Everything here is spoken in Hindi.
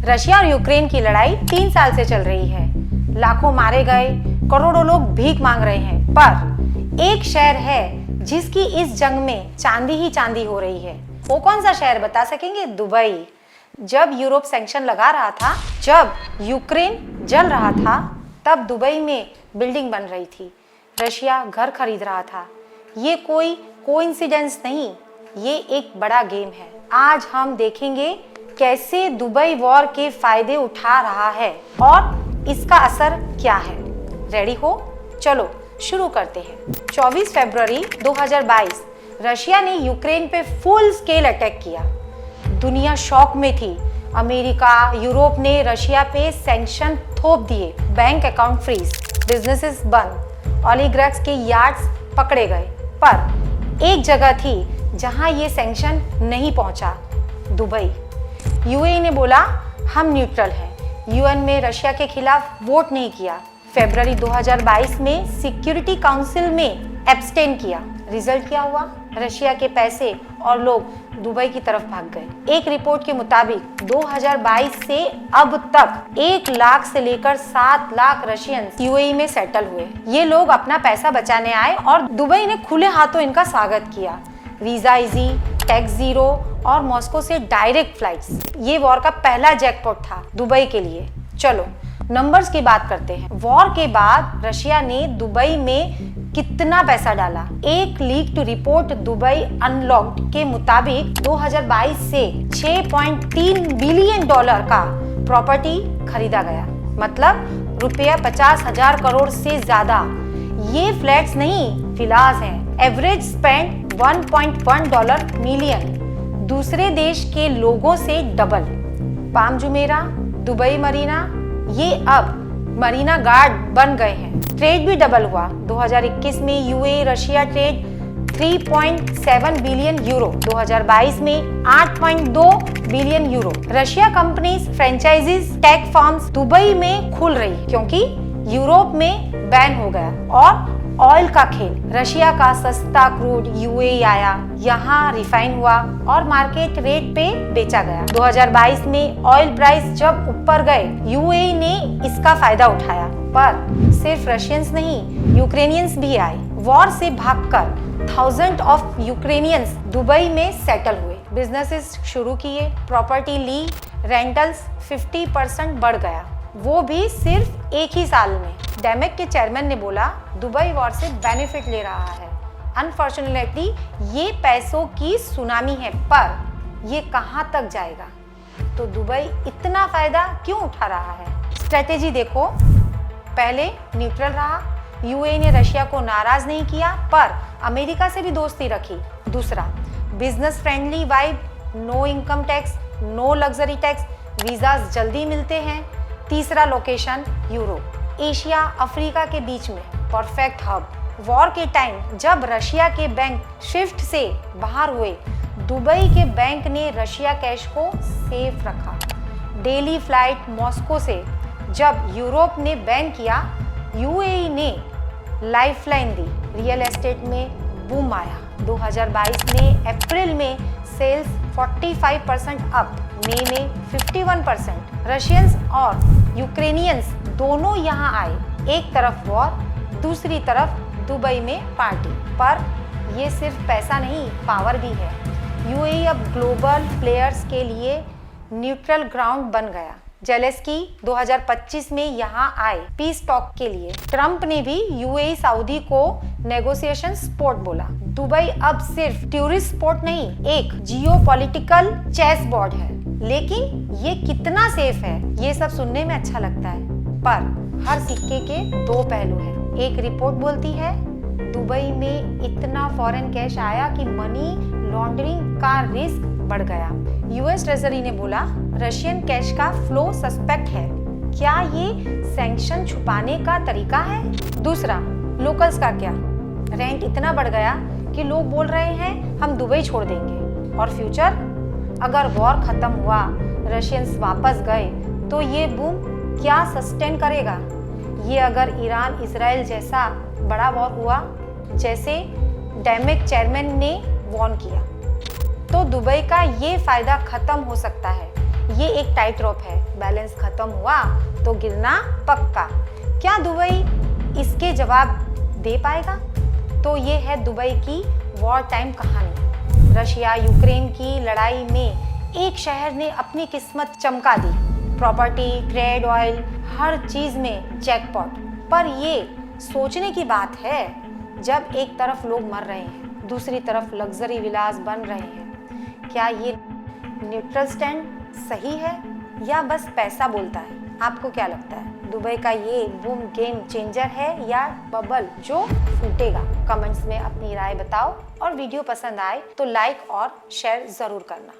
रशिया और यूक्रेन की लड़ाई 3 साल से चल रही है। लाखों मारे गए, करोड़ों लोग भीख मांग रहे हैं, पर एक शहर है जिसकी इस जंग में चांदी ही चांदी हो रही है। वो कौन सा शहर बता सकेंगे? दुबई। जब यूरोप सैंक्शन लगा रहा था, जब यूक्रेन जल रहा था, तब दुबई में बिल्डिंग बन रही थी, रशिया घर खरीद रहा था। ये कोई कोइंसिडेंस नहीं, ये एक बड़ा गेम है। आज हम देखेंगे कैसे दुबई वॉर के फायदे उठा रहा है और इसका असर क्या है। रेडी हो? चलो शुरू करते हैं। 24 फरवरी 2022 रशिया ने यूक्रेन पे फुल स्केल अटैक किया। दुनिया शॉक में थी। अमेरिका, यूरोप ने रशिया पे सैंक्शन थोप दिए, बैंक अकाउंट फ्रीज, बिजनेसेस बंद, ओलिगार्क्स के यार्ड्स पकड़े गए। पर एक जगह थी जहां ये सैंक्शन नहीं पहुंचा, दुबई। यूएई ने बोला हम न्यूट्रल हैं। यूएन में रशिया के खिलाफ वोट नहीं किया। फरवरी 2022 में सिक्योरिटी काउंसिल में एब्सटेन किया। रिजल्ट क्या हुआ? रशिया के पैसे और लोग दुबई की तरफ भाग गए। एक रिपोर्ट के मुताबिक 2022 से अब तक 1 लाख से लेकर 7 लाख रशियंस यूएई में सेटल हुए। ये लोग अपना पैसा बचाने आए और दुबई ने खुले हाथों इनका स्वागत किया। वीजा इजी, टैक्स जीरो और मॉस्को से डायरेक्ट फ्लाइट्स। ये वॉर का पहला जैकपॉट था दुबई के लिए। चलो नंबर्स की बात करते हैं। वॉर के बाद रशिया ने दुबई में कितना पैसा डाला? एक leak to report Dubai unlocked के मुताबिक 2022 से 6.3 बिलियन डॉलर का प्रॉपर्टी खरीदा गया, मतलब रुपया 50,000 करोड़ से ज्यादा। ये फ्लैट्स नहीं, विलास हैं। एवरेज स्पेंड $1.1 मिलियन, दूसरे देश के लोगों से double. Palm Jumeirah, Dubai Marina, ये अब मरीना गार्ड बन गए हैं। ट्रेड भी डबल हुआ। 2021 में UAE Russia trade 3.7 billion euro, 2022 में 8.2 billion euro. Russia companies, franchisees, tech firms Dubai में खुल रही क्योंकि यूरोप में बैन हो गया। और ऑयल का खेल, रशिया का सस्ता क्रूड यूएई आया, यहाँ रिफाइन हुआ और मार्केट रेट पे बेचा गया। 2022 में ऑयल प्राइस जब ऊपर गए, यूएई ने इसका फायदा उठाया। पर सिर्फ रशियंस नहीं, यूक्रेनियंस भी आए। वॉर से भागकर थाउजेंड ऑफ यूक्रेनियंस दुबई में सेटल हुए, बिजनेसेस शुरू किए, प्रॉपर्टी ली, रेंटल्स 50% बढ़ गया, वो भी सिर्फ एक ही साल में। डेमेक के चेयरमैन ने बोला दुबई वॉर से बेनिफिट ले रहा है। अनफॉर्चुनेटली ये पैसों की सुनामी है, पर ये कहाँ तक जाएगा? तो दुबई इतना फायदा क्यों उठा रहा है? स्ट्रेटेजी देखो। पहले न्यूट्रल रहा, यूएई ने रशिया को नाराज नहीं किया, पर अमेरिका से भी दोस्ती रखी। दूसरा, business friendly vibe, no income tax, no luxury tax, visas जल्दी मिलते हैं। तीसरा लोकेशन यूरोप, एशिया अफ्रीका के बीच में परफेक्ट हब। वॉर के टाइम जब रशिया के बैंक स्विफ्ट से बाहर हुए, दुबई के बैंक ने रशिया कैश को सेफ रखा। डेली फ्लाइट मॉस्को से जब यूरोप ने बैन किया, यूएई ने लाइफलाइन दी। रियल एस्टेट में बूम आया। 2022 में अप्रैल में सेल्स 45% अप, मई में 51%। रशियंस और यूक्रेनियंस दोनों यहाँ आए। एक तरफ वॉर, दूसरी तरफ दुबई में पार्टी। पर ये सिर्फ पैसा नहीं, पावर भी है। यूएई अब ग्लोबल प्लेयर्स के लिए न्यूट्रल ग्राउंड बन गया। जेलेस्की 2025 में यहाँ आए पीस टॉक के लिए। ट्रंप ने भी यूएई सऊदी को नेगोशिएशन स्पॉट बोला। दुबई अब सिर्फ टूरिस्ट स्पॉट नहीं, एक जियोपॉलिटिकल चेस बोर्ड है। लेकिन ये कितना सेफ है? ये सब सुनने में अच्छा लगता है, पर हर सिक्के के 2 पहलू हैं। एक रिपोर्ट बोलती है दुबई में इतना फॉरेन कैश आया कि मनी लॉन्ड्रिंग का रिस्क बढ़ गया। यूएस ट्रेजरी ने बोला रशियन कैश का फ्लो सस्पेक्ट है। क्या ये सैंक्शन छुपाने का तरीका है? दूसरा, लोकल्स का क्या? रेंट इतना बढ़ गया कि लोग बोल रहे हैं हम दुबई छोड़ देंगे। और फ्यूचर, अगर वॉर खत्म हुआ, रशियंस वापस गए, तो ये बूम क्या सस्टेन करेगा? ये अगर ईरान इजराइल जैसा बड़ा वॉर हुआ, जैसे डेमेक चेयरमैन ने वॉर्न किया, तो दुबई का ये फायदा खत्म हो सकता है। ये एक टाइट रोप है, बैलेंस खत्म हुआ तो गिरना पक्का। क्या दुबई इसके जवाब दे पाएगा? तो ये है दुबई की वॉर टाइम कहानी। रशिया यूक्रेन की लड़ाई में एक शहर ने अपनी किस्मत चमका दी। प्रॉपर्टी, क्रेड ऑयल, हर चीज में जैकपॉट। पर ये सोचने की बात है, जब एक तरफ लोग मर रहे हैं, दूसरी तरफ लग्जरी विलास बन रहे हैं, क्या ये न्यूट्रल स्टैंड सही है या बस पैसा बोलता है? आपको क्या लगता है, दुबई का ये बूम गेम चेंजर है या बबल जो फूटेगा? कमेंट्स में अपनी राय बताओ और वीडियो पसंद आए तो लाइक और शेयर जरूर करना।